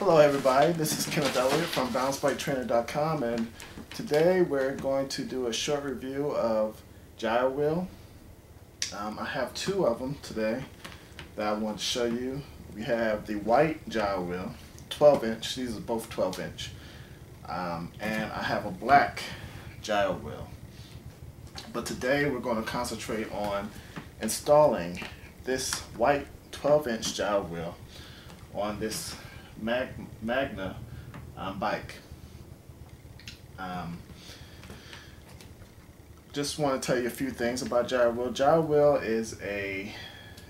Hello everybody, this is Kenneth Elliott from BounceBikeTrainer.com, and today we're going to do a short review of Gyrowheel. I have two of them today that I want to show you. We have the white Gyrowheel, 12 inch, these are both 12 inch, and I have a black Gyrowheel. But today we're going to concentrate on installing this white 12 inch Gyrowheel on this Magna bike. Just want to tell you a few things about Gyrowheel. Gyrowheel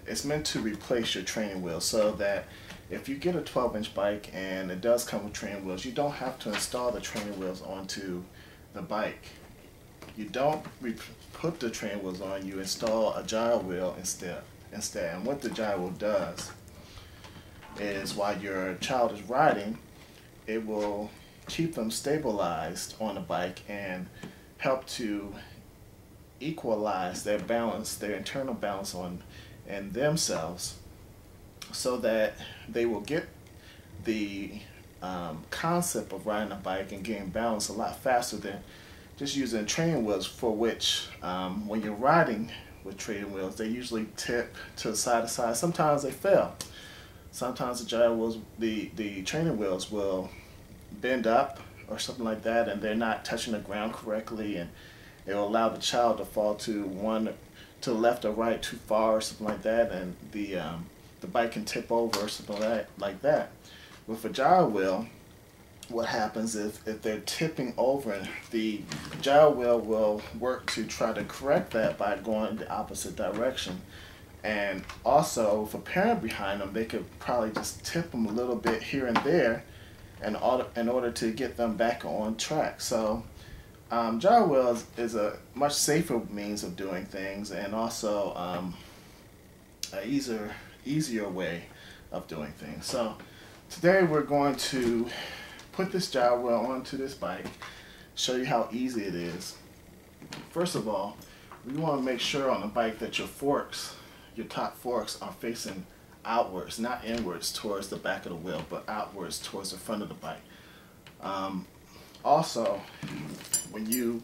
it's meant to replace your training wheels, so that if you get a 12-inch bike and it does come with training wheels, you don't have to install the training wheels onto the bike. You don't put the training wheels on, you install a Gyrowheel instead. And what the Gyrowheel does is, while your child is riding, it will keep them stabilized on the bike and help to equalize their balance, their internal balance in themselves, so that they will get the concept of riding a bike and getting balance a lot faster than just using training wheels, for which when you're riding with training wheels, they usually tip to side to side. Sometimes they fail. Sometimes the gyro wheels, the training wheels will bend up or something like that, and they're not touching the ground correctly, and it will allow the child to fall to the left or right too far or something like that, and the bike can tip over or something like that. With a gyro wheel, what happens if they're tipping over, the gyro wheel will work to try to correct that by going the opposite direction. And also, with a parent behind them, they could probably just tip them a little bit here and there in order to get them back on track. So Gyrowheel is a much safer means of doing things, and also an easier way of doing things. So today we're going to put this Gyrowheel onto this bike, show you how easy it is. First of all, we want to make sure on the bike that your top forks are facing outwards, not inwards towards the back of the wheel, but outwards towards the front of the bike. Also, when you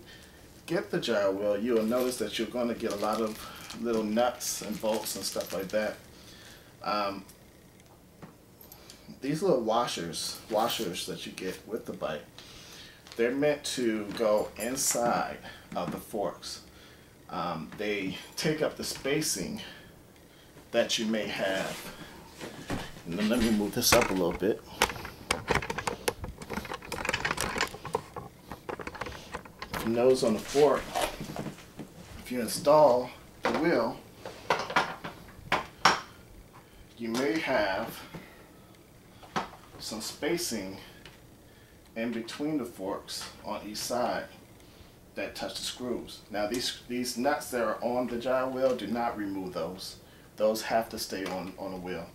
get the Gyrowheel, you'll notice that you're going to get a lot of little nuts and bolts and stuff like that. These little washers that you get with the bike, they're meant to go inside of the forks. They take up the spacing that you may have. And then let me move this up a little bit. If you notice on the fork, if you install the wheel, you may have some spacing in between the forks on each side that touch the screws. Now these nuts that are on the Gyrowheel, do not remove those. Those have to stay on the wheel.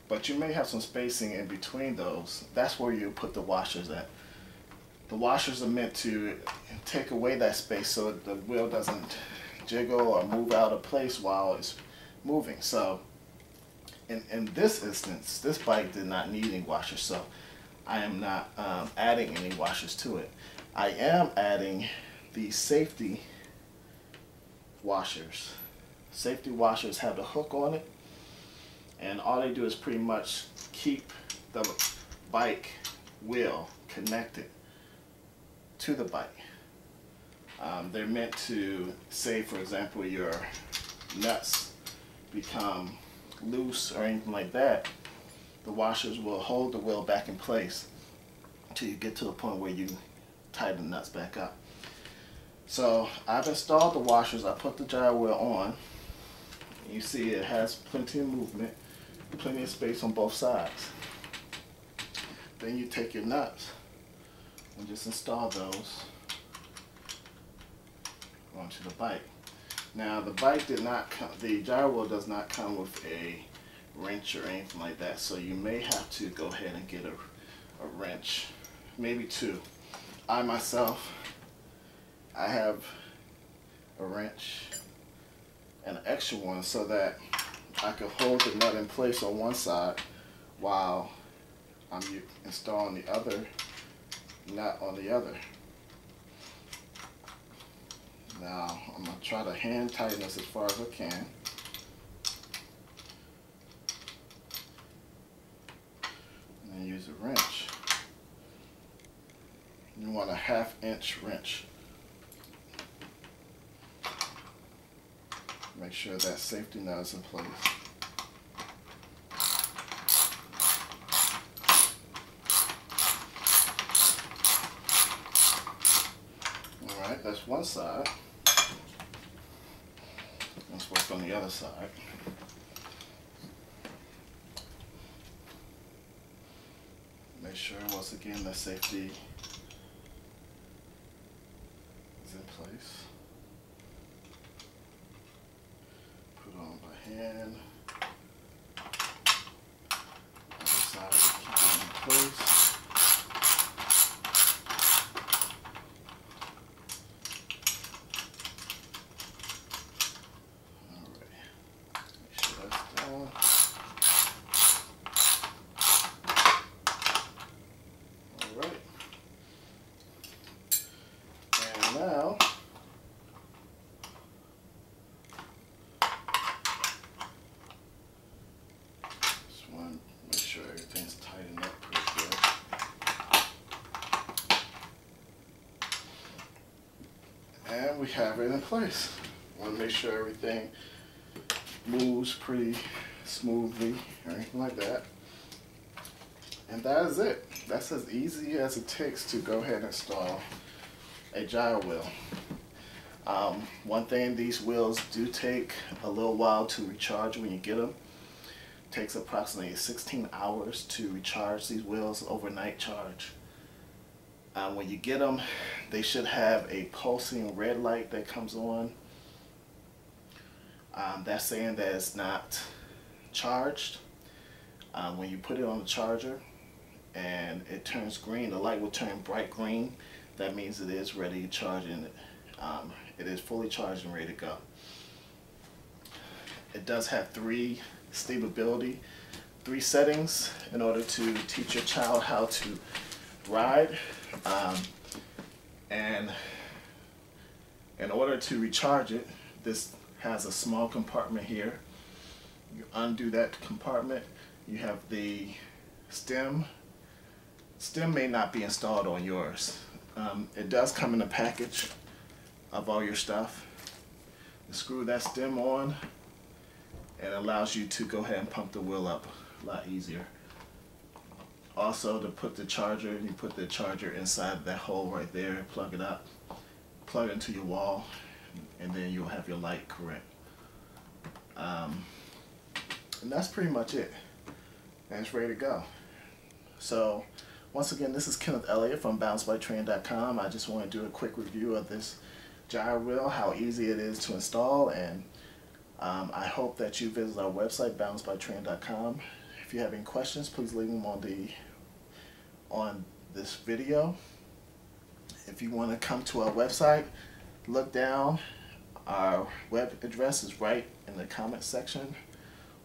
But you may have some spacing in between those. That's where you put the washers at. The washers are meant to take away that space so the wheel doesn't jiggle or move out of place while it's moving. So in this instance, this bike did not need any washers, so I am not adding any washers to it. I am adding the safety washers. Safety washers have a hook on it, and all they do is pretty much keep the bike wheel connected to the bike. They're meant to, say for example, your nuts become loose or anything like that, the washers will hold the wheel back in place until you get to the point where you tighten the nuts back up. So I've installed the washers. I put the Gyrowheel on. You see it has plenty of movement, plenty of space on both sides. Then you take your nuts and just install those onto the bike. Now the bike the Gyrowheel does not come with a wrench or anything like that, so you may have to go ahead and get a wrench, maybe two. I myself, I have a wrench and an extra one so that I could hold the nut in place on one side while I'm installing the other nut on the other. Now I'm going to try to hand tighten this as far as I can. And then use a wrench. You want a 1/2 inch wrench. Make sure that safety nut is in place. Alright, that's one side. Let's work on the other side. Make sure, once again, the safety is in place. Put it on by hand. Other side, keep it in place. Now, just want to make sure everything's tightened up pretty good. And we have it in place. Want to make sure everything moves pretty smoothly or anything like that. And that is it. That's as easy as it takes to go ahead and install a gyro wheel. One thing, these wheels do take a little while to recharge when you get them. It takes approximately 16 hours to recharge these wheels, overnight charge. When you get them, they should have a pulsing red light that comes on. That's saying that it's not charged. When you put it on the charger and it turns green, the light will turn bright green. That means it is ready to charge, and it is fully charged and ready to go. It does have 3 stability, 3 settings in order to teach your child how to ride. And in order to recharge it, this has a small compartment here. You undo that compartment, you have the stem. Stem may not be installed on yours. It does come in a package of all your stuff. You screw that stem on, and it allows you to go ahead and pump the wheel up a lot easier. Also, to put the charger, you put the charger inside that hole right there, plug it up, plug it into your wall, and then you'll have your light correct. And that's pretty much it. And it's ready to go. So, once again, this is Kenneth Elliott from BalanceBikeTraining.com. I just want to do a quick review of this gyro wheel, how easy it is to install, and I hope that you visit our website, BalanceBikeTraining.com. If you have any questions, please leave them on this video. If you want to come to our website, look down. Our web address is right in the comment section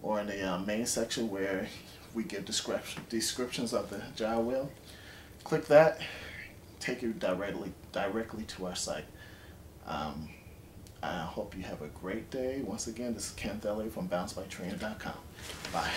or in the main section where we give descriptions of the gyro wheel. Click that, take you directly to our site. I hope you have a great day. Once again, this is Kenneth Elliott from BalanceBikeTraining.com. Bye.